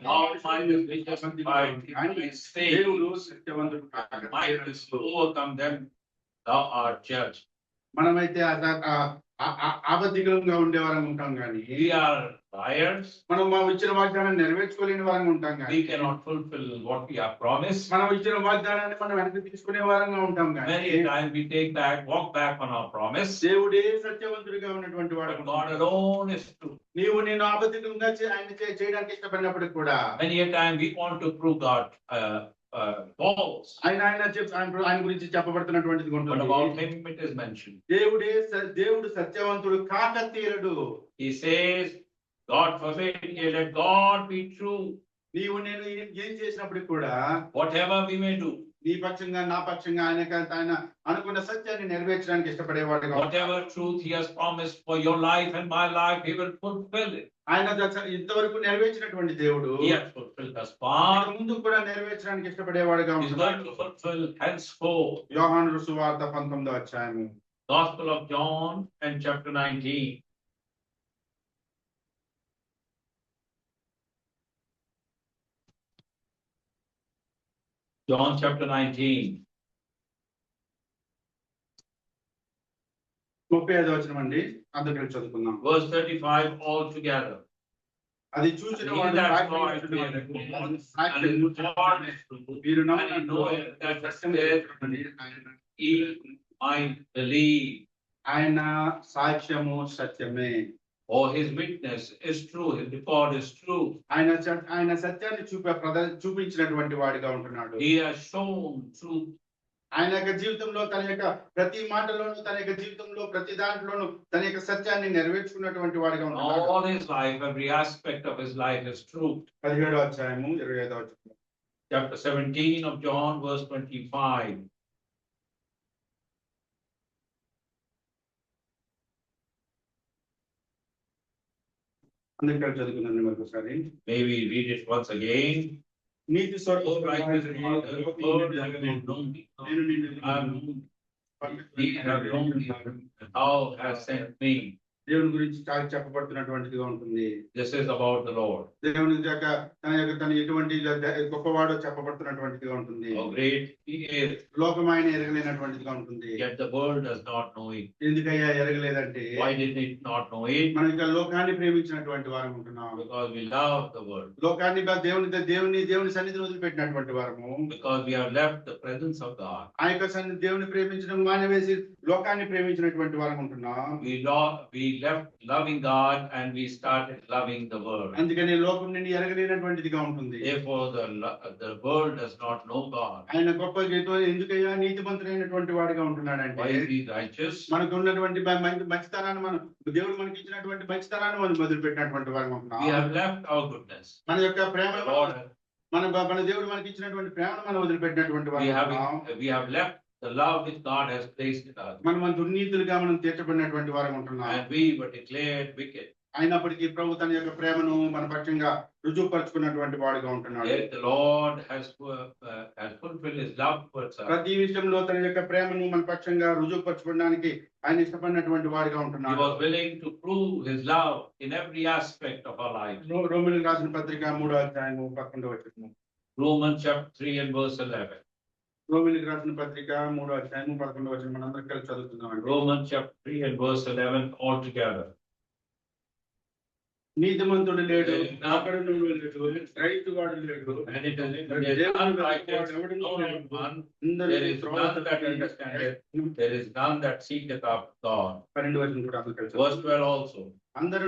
Speaker 2: Thou mightest be justified in thy state,
Speaker 1: దేవుడు సత్యవంతుడు కాక
Speaker 2: mightest overcome them, thou art judge.
Speaker 1: మనమైతే అబద్ధికంగా ఉండేవారం ఉంటాం కానీ,
Speaker 2: We are liars.
Speaker 1: మనం ఇచ్చిన వాగ్దానాన్ని నెరవేర్చుకోలేని వారంగా ఉంటాం కానీ,
Speaker 2: We cannot fulfill what we have promised.
Speaker 1: మనం ఇచ్చిన వాగ్దానాన్ని మనం వెనక్కి తీసుకునే వారంగా ఉంటాం కానీ,
Speaker 2: Many times we walk back on our promise.
Speaker 1: దేవుడే సత్యవంతుడిగా ఉన్నటువంటి వాడు.
Speaker 2: But God alone is true.
Speaker 1: నేను అబద్ధికంగా ఆయన చేయడానికి ఇష్టపడినప్పటికి కూడా,
Speaker 2: Many a time we want to prove God false.
Speaker 1: ఆయన గురించి చెప్పబడుతున్నటువంటిది
Speaker 2: But
Speaker 1: ఉంటుంది.
Speaker 2: about him it is mentioned.
Speaker 1: దేవుడు సత్యవంతుడు కాక తీరడు.
Speaker 2: He says, God forbid, yea, let God be true.
Speaker 1: నేను ఏం చేసినప్పటికి కూడా,
Speaker 2: Whatever we may do,
Speaker 1: నీ పక్షంగా నా పక్షంగా ఆయన అనుకున్న సత్యాన్ని నెరవేర్చడానికి ఇష్టపడేవాడుగా,
Speaker 2: whatever truth he has promised for your life and my life, he will fulfill it.
Speaker 1: ఆయన ఇంతవరకు నెరవేర్చినటువంటి దేవుడు
Speaker 2: He has fulfilled thus far.
Speaker 1: ముందు కూడా నెరవేర్చడానికి ఇష్టపడేవాడుగా
Speaker 2: He is going
Speaker 1: ఉంటున్నాడు.
Speaker 2: to fulfill henceforth.
Speaker 1: యోహాను సువార్త 19వ అధ్యాయము.
Speaker 2: Gospel of John and chapter 19. John chapter 19.
Speaker 1: 35వ వచనం అండి, అందరూ కలిసి చదువుకుందాం.
Speaker 2: Verse 35 altogether.
Speaker 1: అది చూసిన
Speaker 2: He
Speaker 1: వాడు
Speaker 2: that
Speaker 1: సాక్ష్యం
Speaker 2: saw it
Speaker 1: ఇచ్చును
Speaker 2: bear
Speaker 1: అన్నాడు.
Speaker 2: record,
Speaker 1: అది
Speaker 2: and
Speaker 1: సాక్ష్యం
Speaker 2: his
Speaker 1: ఇచ్చును
Speaker 2: word
Speaker 1: అన్నాడు.
Speaker 2: is true,
Speaker 1: మీరు
Speaker 2: and he
Speaker 1: నమ్మునట్లు
Speaker 2: knoweth that
Speaker 1: Satyam
Speaker 2: said
Speaker 1: ఇచ్చునని ఆయన
Speaker 2: he might believe,
Speaker 1: ఆయన సాక్ష్యము సత్యమే.
Speaker 2: or his witness is true, his report is true.
Speaker 1: ఆయన సత్యాన్ని చూపించినటువంటి వాడిగా ఉంటున్నాడు.
Speaker 2: He has shown truth.
Speaker 1: ఆయన యొక్క జీవితంలో తన యొక్క ప్రతి మాటలోను, తన యొక్క జీవితంలో ప్రతి దాంట్లోనూ తన యొక్క సత్యాన్ని నెరవేర్చుకున్నటువంటి వాడిగా ఉంటున్నాడు.
Speaker 2: All his life, every aspect of his life is true.
Speaker 1: 17వ అధ్యాయము 25వ వచనం.
Speaker 2: Chapter 17 of John, verse 25.
Speaker 1: అందరికీ కలిసి చదువుకుందాం మరొకసారి.
Speaker 2: May we read it once again.
Speaker 1: NITI
Speaker 2: Oh,
Speaker 1: స్వరూపమైన
Speaker 2: righteous
Speaker 1: తండ్రి,
Speaker 2: Father,
Speaker 1: లోకమును
Speaker 2: Lord,
Speaker 1: నిన్ను
Speaker 2: I have
Speaker 1: ఎరగలేదు.
Speaker 2: known thee.
Speaker 1: నేను నిన్ను
Speaker 2: I have
Speaker 1: ఎరగలేదు.
Speaker 2: known thee. Ye have known me, and thou hast sent me.
Speaker 1: దేవుని గురించి చాలా చెప్పబడుతున్నటువంటిదిగా ఉంటుంది.
Speaker 2: This is about the Lord.
Speaker 1: దేవుని యొక్క తన ఎటువంటి గొప్పవాడో చెప్పబడుతున్నటువంటిదిగా ఉంటుంది.
Speaker 2: How great he is,
Speaker 1: లోకం ఆయన ఎరగలేనటువంటిదిగా ఉంటుంది.
Speaker 2: yet the world does not know it.
Speaker 1: ఎందుకయ్యా ఎరగలేదంటే
Speaker 2: Why did it not know it?
Speaker 1: మనం ఇంకా లోకాన్ని ప్రేమించినటువంటి వారం ఉంటున్నాం.
Speaker 2: Because we love the world.
Speaker 1: లోకాన్ని దేవుని సన్నిధిని వదిలిపెట్టినటువంటి వారము.
Speaker 2: Because we have left the presence of God.
Speaker 1: ఆ యొక్క దేవుని ప్రేమించడం మానేసి లోకాన్ని ప్రేమించినటువంటి వారం ఉంటున్నాం.
Speaker 2: We left loving God and we started loving the world.
Speaker 1: అందుకని లోకం నుండి ఎరగలేనటువంటిదిగా ఉంటుంది.
Speaker 2: Therefore, the world does not know God.
Speaker 1: ఆయన గొప్ప ఎందుకయ్యా నీతిమంతుడైనటువంటి వాడిగా ఉంటున్నాడంటే,
Speaker 2: Why is he righteous?
Speaker 1: మనకు ఉన్నటువంటి మంచితనాన్ని దేవుడు మనకి ఇచ్చినటువంటి మంచితనాన్ని మనం వదిలిపెట్టినటువంటి వారు ఉంటున్నాం.
Speaker 2: We have left our goodness.
Speaker 1: మన యొక్క ప్రేమ
Speaker 2: The Lord,
Speaker 1: మన దేవుడు మనకి ఇచ్చినటువంటి ప్రేమను మనం వదిలిపెట్టినటువంటి వారు.
Speaker 2: we have left the love which God has placed in us.
Speaker 1: మనం దుర్నీతులుగా మనం తీర్చబడినటువంటి వారు ఉంటున్నాం.
Speaker 2: And we were declared wicked.
Speaker 1: అయినప్పటికీ ప్రభు తన యొక్క ప్రేమను మన పక్షంగా రుజువుపరుచుకున్నటువంటి వాడుగా ఉంటున్నాడు.
Speaker 2: Yet the Lord has fulfilled his love towards us.
Speaker 1: ప్రతి విషయంలో తన యొక్క ప్రేమను మన పక్షంగా రుజువుపరచుకోవడానికి ఆయన ఇష్టపడినటువంటి వాడుగా
Speaker 2: He
Speaker 1: ఉంటున్నాడు.
Speaker 2: was willing to prove his love in every aspect of our lives.
Speaker 1: రోమీయులకు రాసిన పత్రిక 3వ అధ్యాయము 11వ వచనం.
Speaker 2: Romans chapter 3 and verse 11.
Speaker 1: రోమీయులకు రాసిన పత్రిక 3వ అధ్యాయము 11వ వచనం మనందరం కలిసి చదువుకుందామండి.
Speaker 2: Romans chapter 3 and verse 11 altogether.
Speaker 1: నీతిమంతుడు లేడు, అక్కడును లేడు, రైతువాడు లేడు,
Speaker 2: And it is written, there is none righteous, no not one. There is none that understandeth, there is none that seeketh after God.
Speaker 1: 12వ వచనం కూడా అందరూ కలిసి
Speaker 2: Verse 12 also.
Speaker 1: అందరూ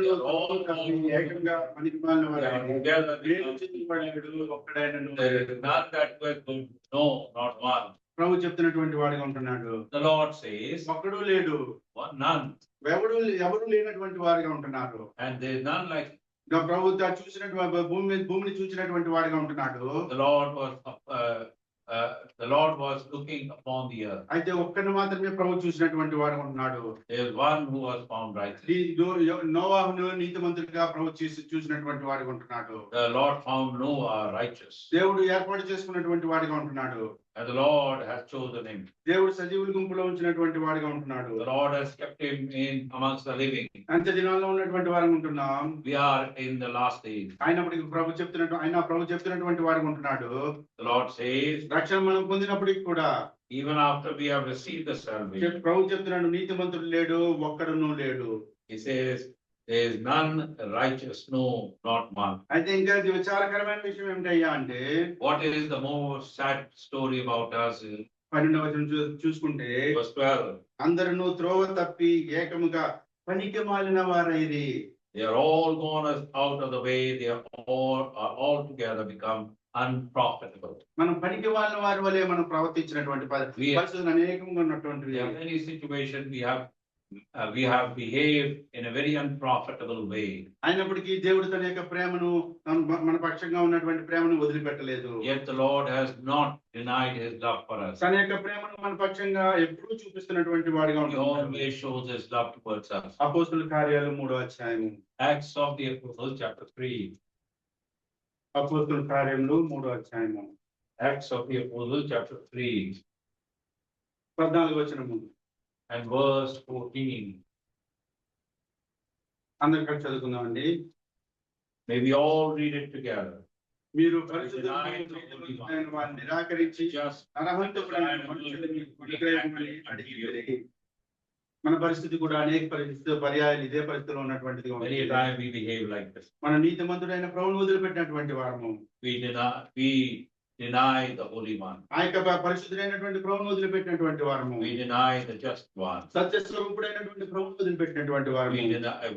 Speaker 1: ఏకంగా పనికిమాలిన వారైరి.
Speaker 2: Together
Speaker 1: మేలు చేయువాడు ఒక్కడైనను
Speaker 2: there is none that doeth good, no, not one.
Speaker 1: ప్రభు చెప్తున్నటువంటి వాడిగా ఉంటున్నాడు.
Speaker 2: The Lord says,
Speaker 1: ఒక్కడు లేడు,
Speaker 2: none.
Speaker 1: ఎవరు లేనటువంటి వారిగా ఉంటున్నారు.
Speaker 2: And there is none like
Speaker 1: ప్రభు చూసినటువంటి భూమిని చూసినటువంటి వాడిగా ఉంటున్నాడు.
Speaker 2: the Lord was looking upon the earth.
Speaker 1: అయితే ఒక్కరిని మాత్రమే ప్రభు చూసినటువంటి వాడు ఉంటున్నాడు.
Speaker 2: There is one who was found righteous.
Speaker 1: నోవాహును నీతిమంతుడిగా ప్రభు చూసినటువంటి వాడిగా ఉంటున్నాడు.
Speaker 2: The Lord found Noah righteous.
Speaker 1: దేవుడు ఏర్పాటు చేసుకున్నటువంటి వాడిగా ఉంటున్నాడు.
Speaker 2: And the Lord has chosen him.
Speaker 1: దేవుడు సజీవుల గుంపులో ఉంచినటువంటి వాడిగా ఉంటున్నాడు.
Speaker 2: The Lord has kept him in amongst the living.
Speaker 1: అంత్య దినాల్లో ఉన్నటువంటి వారు ఉంటున్నాం.
Speaker 2: We are in the last days.
Speaker 1: అయినప్పటికీ ప్రభు చెప్తున్నటువంటి వాడిగా ఉంటున్నాడు.
Speaker 2: The Lord says,
Speaker 1: రక్షణ మనం పొందినప్పటికి కూడా
Speaker 2: even after we have received the salvation,
Speaker 1: ప్రభు చెప్తున్నాడు నీతిమంతుడు లేడు, ఒక్కడును లేడు.
Speaker 2: he says, there is none righteous, no, not one.
Speaker 1: అయితే ఇంకా విచారకరమైన విషయం ఏమిటయ్యా అంటే,
Speaker 2: What is the most sad story about us?
Speaker 1: 12వ వచనం చూసుకుంటే,
Speaker 2: Verse 12.
Speaker 1: అందరూ త్రోవ తప్పి ఏకముగా పనికి మాలిన వారైరి.
Speaker 2: They are all gone out of the way. They are all together become unprofitable.
Speaker 1: మనం పనికి మాలిన వారి వలె మనం ప్రవర్తించినటువంటి పరిస్థితులు అనేకంగా ఉన్నటువంటి
Speaker 2: We have many situations. We have behaved in a very unprofitable way.
Speaker 1: అయినప్పటికీ దేవుడు తన యొక్క ప్రేమను మన పక్షంగా ఉన్నటువంటి ప్రేమను వదిలిపెట్టలేదు.
Speaker 2: Yet the Lord has not denied his love for us.
Speaker 1: తన యొక్క ప్రేమను మన పక్షంగా ఎప్పుడూ చూపిస్తున్నటువంటి వాడిగా
Speaker 2: He
Speaker 1: ఉంటాడు.
Speaker 2: always shows his love towards us.
Speaker 1: అపోస్తుల కార్యాలు 3వ అధ్యాయము.
Speaker 2: Acts of the Apostles chapter 3.
Speaker 1: అపోస్తుల కార్యములు 3వ అధ్యాయము.
Speaker 2: Acts of the Apostles chapter 3
Speaker 1: 14వ వచనము
Speaker 2: and verse 14.
Speaker 1: అందరం కలిసి చదువుకుందామండి.
Speaker 2: May we all read it together.
Speaker 1: మీరు పరిశుద్ధులైన వారిని నిరాకరించి
Speaker 2: Just
Speaker 1: నరహంతకులైన మనుషులని అనుగ్రహించమని అడిగిరి. మన పరిస్థితి కూడా అనేక పరిస్థితులు పర్యాయాలు ఇదే పరిస్థితిలో ఉన్నటువంటిది
Speaker 2: Many a time we behave like this.
Speaker 1: మన నీతిమంతుడైన ప్రభువును వదిలిపెట్టినటువంటి వారము,
Speaker 2: We deny the Holy One.
Speaker 1: ఆ యొక్క పరిశుద్ధుడైనటువంటి ప్రభువును వదిలిపెట్టినటువంటి వారము,
Speaker 2: We deny the Just One.
Speaker 1: సత్యస్వరూపుడైనటువంటి ప్రభువును వదిలిపెట్టినటువంటి వారము,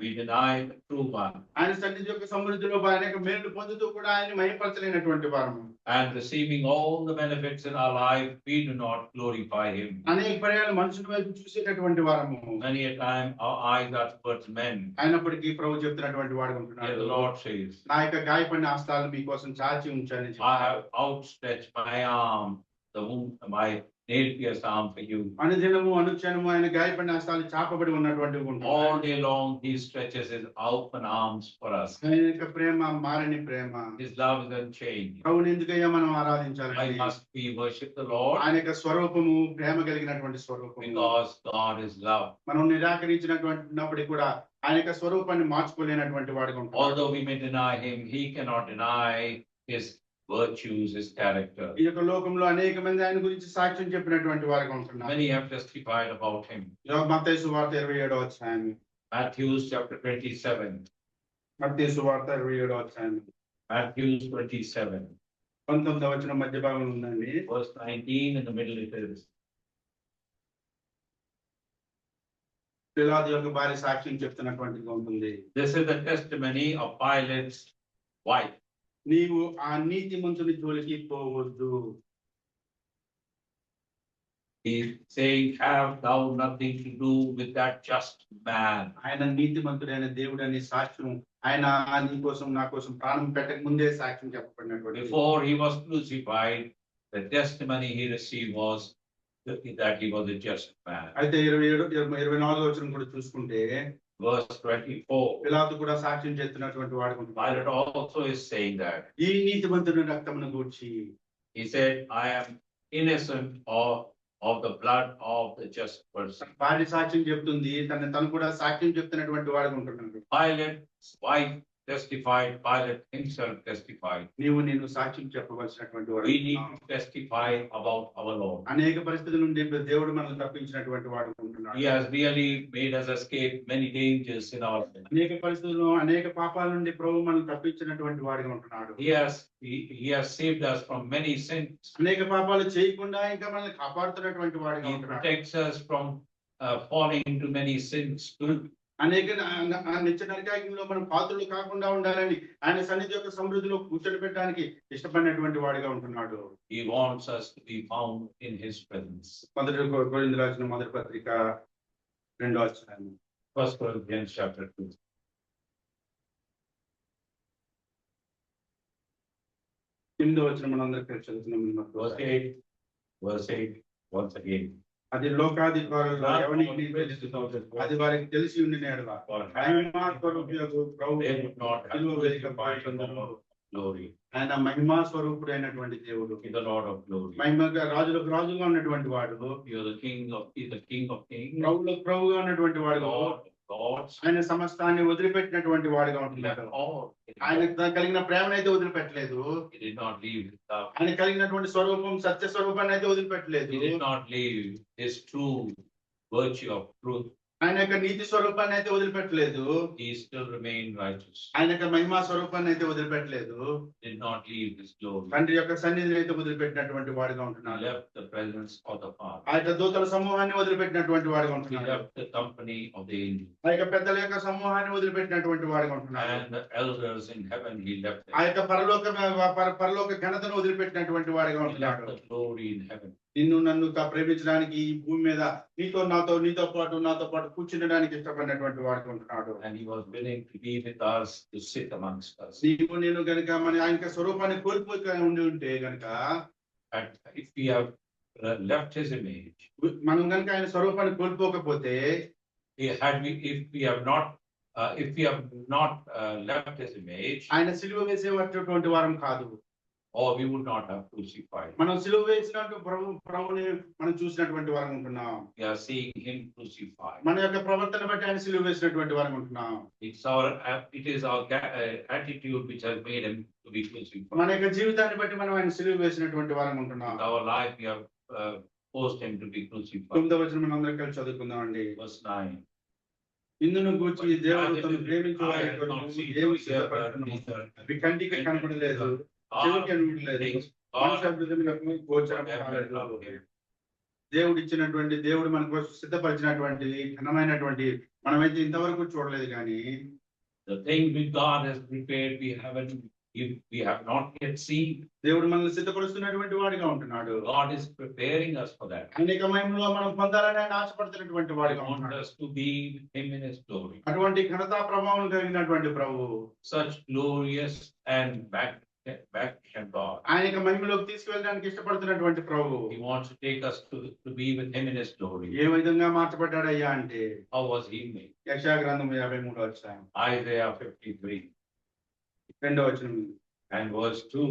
Speaker 2: We deny the True One.
Speaker 1: ఆయన సన్నిధి యొక్క సమృద్ధిలో అనేక మేలు పొందుతూ కూడా ఆయన మహిమపరచలేనటువంటి వారము,
Speaker 2: And receiving all the benefits in our life, we do not glorify Him.
Speaker 1: అనేక పర్యాలు మనుషుల వైపు చూసేటటువంటి వారము,
Speaker 2: Many a time our eyes are towards men.
Speaker 1: అయినప్పటికీ ప్రభు చెప్తున్నటువంటి వాడు
Speaker 2: Here
Speaker 1: ఉంటున్నాడు,
Speaker 2: the Lord says,
Speaker 1: నా యొక్క గాయపడిన హస్తాలు మీకోసం చాచి ఉంచాలని
Speaker 2: I have outstretched my arm, my nail-pierced arm for you.
Speaker 1: అనుదినము అనుక్షణము ఆయన గాయపడిన హస్తాలు చాపబడి ఉన్నటువంటి
Speaker 2: All day long He stretches His open arms for us.
Speaker 1: ఆయన యొక్క ప్రేమ మారని ప్రేమ.
Speaker 2: His love is unchanged.
Speaker 1: ప్రభుని ఎందుకయ్యా మనం
Speaker 2: Why
Speaker 1: ఆరాధించాలి?
Speaker 2: must we worship the Lord?
Speaker 1: ఆయన యొక్క స్వరూపము ప్రేమ కలిగినటువంటి స్వరూపము.
Speaker 2: Because God is love.
Speaker 1: మనం నిరాకరించినప్పటికీ కూడా ఆయన యొక్క స్వరూపాన్ని మార్చుకోలేనటువంటి వాడుగా ఉంటాడు.
Speaker 2: Although we may deny Him, He cannot deny His virtues, His character.
Speaker 1: ఈ యొక్క లోకంలో అనేక మంది ఆయన గురించి సాక్ష్యం చెప్పినటువంటి వారుగా ఉంటున్నారు.
Speaker 2: Many have testified about Him.
Speaker 1: మత్తయి సువార్త 27వ అధ్యాయం,
Speaker 2: Matthew chapter 27.
Speaker 1: మత్తయి సువార్త 27వ అధ్యాయం
Speaker 2: Matthew 27.
Speaker 1: 19వ వచనం మధ్య భాగంలో ఉందండి.
Speaker 2: Verse 19 in the middle it is.
Speaker 1: పిలాతు యొక్క భార్య సాక్ష్యం చెప్తున్నటువంటిగా ఉంటుంది.
Speaker 2: This is the testimony of Pilate's wife.
Speaker 1: నీవు ఆ నీతిమంతుని జోలికి పోవద్దు.
Speaker 2: He's saying, have thou nothing to do with that just man.
Speaker 1: ఆయన నీతిమంతుడైన దేవుడని సాక్ష్యం, ఆయన నీ కోసం నా కోసం ప్రాణం పెట్టక ముందే సాక్ష్యం చెప్పబడినటువంటి.
Speaker 2: Before he was crucified, the testimony he received was that he was a just man.
Speaker 1: అయితే 24వ వచనం కూడా చూసుకుంటే
Speaker 2: Verse 24.
Speaker 1: పిలాతు కూడా సాక్ష్యం చేస్తున్నటువంటి వాడు.
Speaker 2: Pilate also is saying that.
Speaker 1: ఈ నీతిమంతుని రక్తమును గూర్చి
Speaker 2: He said, I am innocent of the blood of the just person.
Speaker 1: భార్య సాక్ష్యం చెప్తుంది, తను కూడా సాక్ష్యం చెప్తున్నటువంటి వాడు ఉంటున్నాడు.
Speaker 2: Pilate's wife testified, Pilate himself testified.
Speaker 1: నేను సాక్ష్యం చెప్పవలసినటువంటి వాడు.
Speaker 2: We need to testify about our Lord.
Speaker 1: అనేక పరిస్థితుల నుండి దేవుడు మనల్ని తప్పించినటువంటి వాడు ఉంటున్నాడు.
Speaker 2: He has really made us escape many dangers in our life.
Speaker 1: అనేక పరిస్థితుల్లో అనేక పాపాల నుండి ప్రభు మనల్ని తప్పించినటువంటి వాడిగా ఉంటున్నాడు.
Speaker 2: He has saved us from many sins.
Speaker 1: అనేక పాపాలు చేయకుండా ఇంకా మనల్ని కాపాడుతున్నటువంటి వాడిగా
Speaker 2: He
Speaker 1: ఉంటున్నాడు.
Speaker 2: protects us from falling into many sins too.
Speaker 1: అనేక నిత్య నరకాగ్నిలో మనం పాత్రలు కాకుండా ఉండాలని ఆయన సన్నిధి యొక్క సమృద్ధిలో కూర్చొని పెట్టడానికి ఇష్టపడినటువంటి వాడిగా ఉంటున్నాడు.
Speaker 2: He wants us to be found in His presence.
Speaker 1: కొరింథీయులకు రాసిన మొదటి పత్రిక 2వ అధ్యాయం.
Speaker 2: 1 Corinthians chapter 2.
Speaker 1: ఎనిమిదో వచనం మనందరికీ చదువుతున్నాం.
Speaker 2: Verse 8 once again.
Speaker 1: అది లోకాధికారుల్లో ఎవరికి తెలుసు, అది వారికి తెలిసి ఉండిన యెడల మహిమా స్వరూపుడగు ప్రభువు
Speaker 2: They would not have
Speaker 1: సిలువ వేదిక
Speaker 2: crucified the
Speaker 1: పైన
Speaker 2: Lord of glory.
Speaker 1: ఆయన మహిమా స్వరూపుడైనటువంటి దేవుడు,
Speaker 2: He is the Lord of glory.
Speaker 1: మహిమగా రాజులకు రాజుగా ఉన్నటువంటి వాడు,
Speaker 2: He is the King of kings.
Speaker 1: ప్రభువులకు ప్రభువుగా ఉన్నటువంటి వాడు,
Speaker 2: Lord of lords.
Speaker 1: ఆయన సమస్తాన్ని వదిలిపెట్టినటువంటి వాడుగా
Speaker 2: He
Speaker 1: ఉంటున్నాడు.
Speaker 2: left all.
Speaker 1: ఆయన కలిగిన ప్రేమనైతే వదిలిపెట్టలేదు.
Speaker 2: He did not leave his love.
Speaker 1: ఆయన కలిగినటువంటి స్వరూపం సత్య స్వరూపాన్ని అయితే వదిలిపెట్టలేదు.
Speaker 2: He did not leave his true virtue of truth.
Speaker 1: ఆయన యొక్క నీతి స్వరూపాన్ని అయితే వదిలిపెట్టలేదు.
Speaker 2: He still remained righteous.
Speaker 1: ఆయన యొక్క మహిమా స్వరూపాన్ని అయితే వదిలిపెట్టలేదు.
Speaker 2: Did not leave his glory.
Speaker 1: తండ్రి యొక్క సన్నిధిని అయితే వదిలిపెట్టినటువంటి వాడిగా
Speaker 2: He
Speaker 1: ఉంటున్నాడు.
Speaker 2: left the presence of the Father.
Speaker 1: ఆ యొక్క దూతల సమూహాన్ని వదిలిపెట్టినటువంటి వాడిగా
Speaker 2: He
Speaker 1: ఉంటున్నాడు.
Speaker 2: left the company of the angels.
Speaker 1: ఆ యొక్క పెద్దల యొక్క సమూహాన్ని వదిలిపెట్టినటువంటి వాడిగా ఉంటున్నాడు.
Speaker 2: And the elders in heaven, he left
Speaker 1: ఆ
Speaker 2: them.
Speaker 1: యొక్క పరలోక ఘనతను వదిలిపెట్టినటువంటి వాడిగా
Speaker 2: He left
Speaker 1: ఉంటున్నాడు.
Speaker 2: the glory in heaven.
Speaker 1: నిన్ను నన్ను ప్రేమించడానికి ఈ భూమి మీద నీతో పాటు కూర్చుండడానికి ఇష్టపడినటువంటి వాడిగా ఉంటున్నాడు.
Speaker 2: And he was willing to be with us, to sit amongst us.
Speaker 1: నీవు నేను గనుక మన ఆయన యొక్క స్వరూపాన్ని కోల్పోయి ఉండి ఉంటే గనుక,
Speaker 2: And if we have left his image,
Speaker 1: మనం గనుక ఆయన స్వరూపాన్ని కోల్పోకపోతే,
Speaker 2: if we have not left his image,
Speaker 1: ఆయన సిలువ వేసేటటువంటి వారం కాదు.
Speaker 2: or we would not have crucified.
Speaker 1: మనం సిలువ వేసినట్టు ప్రభుని మనం చూసినటువంటి వారం ఉంటున్నాం.
Speaker 2: We are seeing him crucified.
Speaker 1: మన యొక్క ప్రవర్తన బట్టి ఆయన సిలువ వేసినటువంటి వారం ఉంటున్నాం.
Speaker 2: It is our attitude which has made him to be crucified.
Speaker 1: మన యొక్క జీవితాన్ని బట్టి మనం ఆయన సిలువ వేసినటువంటి వారం ఉంటున్నాం.
Speaker 2: In our life, we have supposed him to be crucified.
Speaker 1: 9వ వచనం మనం అందరం కలిసి చదువుకుందామండి.
Speaker 2: Verse 9.
Speaker 1: ఇందును గూర్చి దేవుడు తను ప్రేమించే వారి
Speaker 2: I have
Speaker 1: కొరకు
Speaker 2: not seen
Speaker 1: ఏమి
Speaker 2: nor ear heard
Speaker 1: సిద్ధపరచును.
Speaker 2: neither
Speaker 1: అవి కంటికి కనపడలేదు, చెవికి వినలేదు, మనుష్య హృదయములకు గోచరం కాలేదు. దేవుడు ఇచ్చినటువంటి, దేవుడు మనకు సిద్ధపరిచినటువంటి ఘనమైనటువంటి మనమైతే ఇంతవరకు చూడలేదు కానీ
Speaker 2: the thing which God has prepared, we have not yet seen.
Speaker 1: దేవుడు మనల్ని సిద్ధపరుస్తున్నటువంటి వాడిగా ఉంటున్నాడు.
Speaker 2: God is preparing us for that.
Speaker 1: అనేక మహిమలో మనం పొందాలని ఆయన ఆశపడుతున్నటువంటి
Speaker 2: He
Speaker 1: వాడిగా
Speaker 2: wants
Speaker 1: ఉంటున్నాడు.
Speaker 2: us to be with him in his glory.
Speaker 1: అటువంటి ఘనతా ప్రభావం కలిగినటువంటి ప్రభువు,
Speaker 2: Such glorious and magnificent God.
Speaker 1: ఆయనకి మహిమలోకి తీసుకువెళ్ళడానికి ఇష్టపడుతున్నటువంటి ప్రభువు
Speaker 2: He wants to take us to be with him in his glory.
Speaker 1: ఏ విధంగా మార్చబడ్డాడయ్యా అంటే,
Speaker 2: How was he made?
Speaker 1: యెషయా గ్రంథం 53వ అధ్యాయం
Speaker 2: Isaiah 53
Speaker 1: 2వ వచనం.
Speaker 2: and verse 2.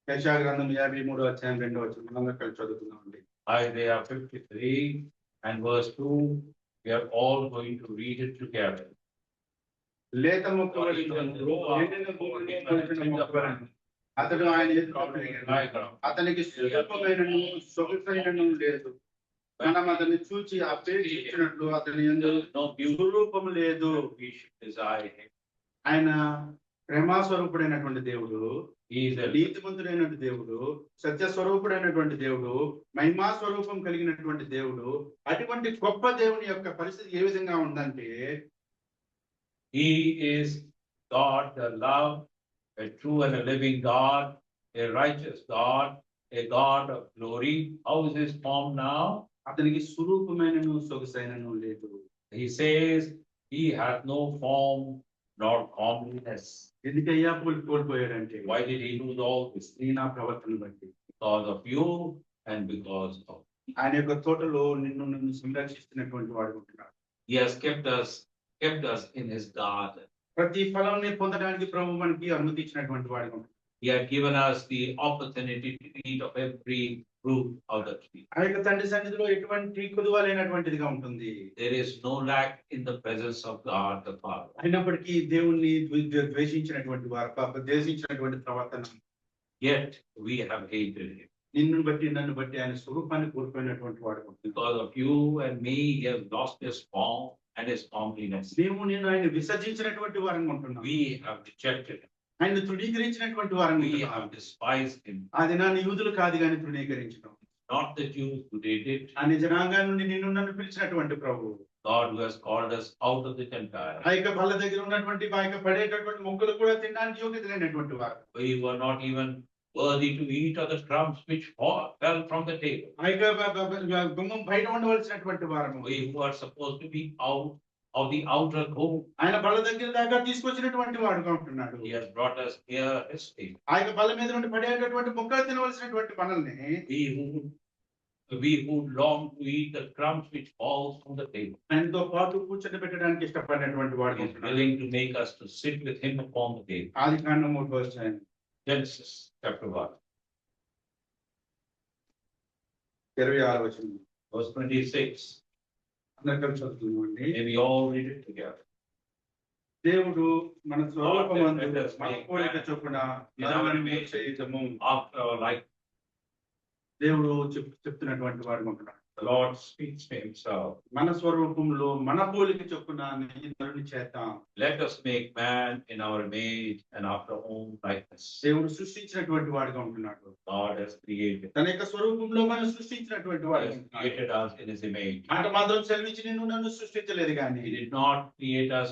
Speaker 1: యెషయా గ్రంథం 53వ అధ్యాయం 2వ వచనం మనందరం కలిసి చదువుకుందామండి.
Speaker 2: Isaiah 53 and verse 2. We are all going to read it together.
Speaker 1: లేత మొక్క వలె ఎండిన భూమిలో మొలిచిన మొక్క వలె అతడు ఆయన ఎదుట అతనికి స్వరూపమైనను సొగసైనను లేదు. మనం అతన్ని చూచి అపేక్షించినట్లు అతని యందు స్వరూపము లేదు.
Speaker 2: We should desire him.
Speaker 1: ఆయన ప్రేమాస్వరూపుడైనటువంటి దేవుడు,
Speaker 2: He is a
Speaker 1: నీతిమంతుడైనటువంటి దేవుడు, సత్య స్వరూపుడైనటువంటి దేవుడు, మహిమా స్వరూపం కలిగినటువంటి దేవుడు. అటువంటి గొప్ప దేవుని యొక్క పరిస్థితి ఏ విధంగా ఉందంటే,
Speaker 2: He is God, the love, a true and a living God, a righteous God, a God of glory. How is his form now?
Speaker 1: అతనికి స్వరూపమైనను సొగసైనను లేదు.
Speaker 2: He says he has no form nor comeliness.
Speaker 1: ఎందుకయ్యా కోల్పోయాడంటే,
Speaker 2: Why did he do all this?
Speaker 1: నీ నా ప్రవర్తన బట్టి,
Speaker 2: Because of you and because of
Speaker 1: ఆయన యొక్క తోటలో నన్ను సంరక్షిస్తున్నటువంటి వాడు ఉంటున్నాడు.
Speaker 2: he has kept us in his garden.
Speaker 1: ప్రతి ఫలాన్ని పొందడానికి ప్రభు మనకి అనుమతి ఇచ్చినటువంటి వాడు ఉంటున్నాడు.
Speaker 2: He had given us the opportunity to eat of every fruit of the tree.
Speaker 1: ఆ యొక్క తండ్రి సన్నిధిలో ఎటువంటి కుదువలైనటువంటిదిగా ఉంటుంది.
Speaker 2: There is no lack in the presence of God the Father.
Speaker 1: అయినప్పటికీ దేవుణ్ణి ద్వేషించినటువంటి వారు, ద్వేషించినటువంటి ప్రవర్తన,
Speaker 2: Yet we have hated him.
Speaker 1: నిన్ను బట్టి నన్ను బట్టి ఆయన స్వరూపాన్ని కోల్పోయినటువంటి వాడు ఉంటున్నాడు.
Speaker 2: Because of you and me, he has lost his form and his comeliness.
Speaker 1: మేము నేను ఆయన విసర్జించినటువంటి వారంగా ఉంటున్నాం.
Speaker 2: We have rejected him.
Speaker 1: ఆయన తృణీకరించినటువంటి వారంగా
Speaker 2: We
Speaker 1: ఉంటున్నాం.
Speaker 2: have despised him.
Speaker 1: అది నా యూదులు కాదు కానీ తృణీకరించడం.
Speaker 2: Not the Jews who did it.
Speaker 1: ఆయన జనాంగా నుండి నిన్ను నన్ను పిలిచినటువంటి ప్రభు,
Speaker 2: God who has called us out of the Gentiles.
Speaker 1: ఆ యొక్క బల్ల దగ్గర ఉన్నటువంటి ఆ యొక్క పడేటటువంటి మొక్కలు కూడా తినడానికి యోగ్యత లేనటువంటి వారు.
Speaker 2: We were not even worthy to eat of the crumbs which fell from the table.
Speaker 1: ఆ యొక్క గుమ్మం బయట ఉండవలసినటువంటి వారము.
Speaker 2: We who are supposed to be out of the outer court.
Speaker 1: ఆయన బల్ల దగ్గర దాకా తీసుకొచ్చినటువంటి వాడుగా ఉంటున్నాడు.
Speaker 2: He has brought us here his table.
Speaker 1: ఆ యొక్క బల్ల మీద నుండి పడేటటువంటి మొక్కలు తినవలసినటువంటి మనల్ని
Speaker 2: We who long to eat the crumbs which falls from the table.
Speaker 1: ఆయనతో పాటు కూర్చొని పెట్టడానికి ఇష్టపడినటువంటి వాడుగా
Speaker 2: He is
Speaker 1: ఉంటున్నాడు.
Speaker 2: willing to make us to sit with him upon the table.
Speaker 1: ఆది కాండం 3వ అధ్యాయం
Speaker 2: Genesis chapter 1,
Speaker 1: 26వ వచనం.
Speaker 2: verse 26.
Speaker 1: అందరం కలిసి చదువుతున్నామండి.
Speaker 2: May we all read it together.
Speaker 1: దేవుడు మన స్వరూపమందు మన పోలిక చొప్పున నరులను చేయటము.
Speaker 2: After our like,
Speaker 1: దేవుడు చెప్తున్నటువంటి వాడు ఉంటున్నాడు.
Speaker 2: the Lord speaks to himself.
Speaker 1: మన స్వరూపంలో మన పోలిక చొప్పున నరుని చేద్దాం.
Speaker 2: Let us make man in our image and after our own likeness.
Speaker 1: దేవుడు సృష్టించినటువంటి వాడుగా ఉంటున్నాడు.
Speaker 2: God has created.
Speaker 1: తన యొక్క స్వరూపంలో మనం సృష్టించినటువంటి
Speaker 2: He
Speaker 1: వాడు
Speaker 2: has created us in his image.
Speaker 1: మాట మాత్రం సెలవించి నిన్ను నన్ను సృష్టించలేదు కానీ
Speaker 2: He did not create us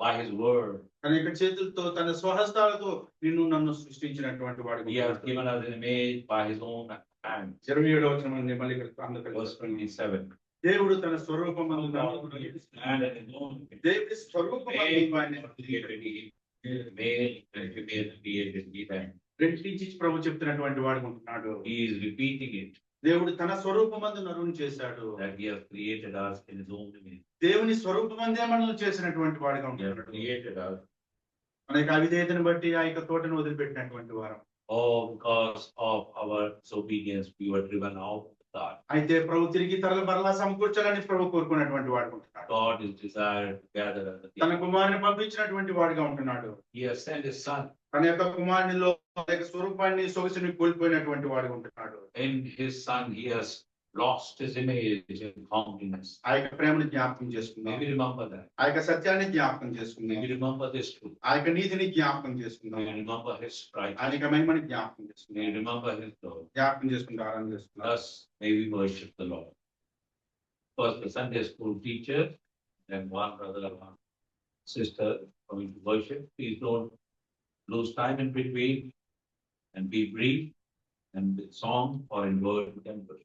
Speaker 2: by his word.
Speaker 1: తన యొక్క చేతులతో తన స్వహస్తాలతో నిన్ను నన్ను సృష్టించినటువంటి వాడు.
Speaker 2: He has given us an image by his own hand.
Speaker 1: 27వ వచనం అండి, మళ్ళీ అందరూ
Speaker 2: Verse 27.
Speaker 1: దేవుడు తన స్వరూపమందు
Speaker 2: And in his own image.
Speaker 1: దేవుడి స్వరూపమందు వారిని
Speaker 2: Created he, male and female created he them.
Speaker 1: రెండింటి ప్రభు చెప్తున్నటువంటి వాడు ఉంటున్నాడు.
Speaker 2: He is repeating it,
Speaker 1: దేవుడు తన స్వరూపమందు నరుని చేశాడు.
Speaker 2: that he has created us in his own image.
Speaker 1: దేవుని స్వరూపమందే మనల్ని చేసినటువంటి వాడుగా
Speaker 2: He has
Speaker 1: ఉంటున్నాడు.
Speaker 2: created us.
Speaker 1: మన యొక్క అవిధేయతను బట్టి ఆ యొక్క తోటను వదిలిపెట్టినటువంటి వారం.
Speaker 2: Oh, because of our disobedience, we were driven out of God.
Speaker 1: అయితే ప్రభు తిరిగి తరల మరలా సమకూర్చాలని ప్రభు కోరుకున్నటువంటి వాడు ఉంటున్నాడు.
Speaker 2: God is desired to gather us
Speaker 1: తన
Speaker 2: again.
Speaker 1: కుమారుని పంపించినటువంటి వాడుగా ఉంటున్నాడు.
Speaker 2: He has sent his son.
Speaker 1: తన యొక్క కుమారునిలో తన యొక్క స్వరూపాన్ని సొగసుని కోల్పోయినటువంటి వాడుగా ఉంటున్నాడు.
Speaker 2: In his son, he has lost his image and countenance.
Speaker 1: ఆ యొక్క ప్రేమను జ్ఞాపకం
Speaker 2: May
Speaker 1: చేసుకుందాం.
Speaker 2: we remember that.
Speaker 1: ఆ యొక్క సత్యాన్ని జ్ఞాపకం
Speaker 2: May
Speaker 1: చేసుకుందాం.
Speaker 2: we remember this truth.
Speaker 1: ఆ యొక్క నీతిని జ్ఞాపకం చేసుకుందాం.
Speaker 2: May we remember his
Speaker 1: ఆయన
Speaker 2: righteousness.
Speaker 1: యొక్క మహిమని జ్ఞాపకం
Speaker 2: May we
Speaker 1: చేసుకుందాం.
Speaker 2: remember his glory.
Speaker 1: జ్ఞాపకం చేసుకుంటూ ఆరాధన చేసుకుందాం.
Speaker 2: Thus may we worship the Lord. First, the Sunday school teacher, then one brother and one sister coming to worship. Please don't lose time in between and be brief and with song or in word and worship.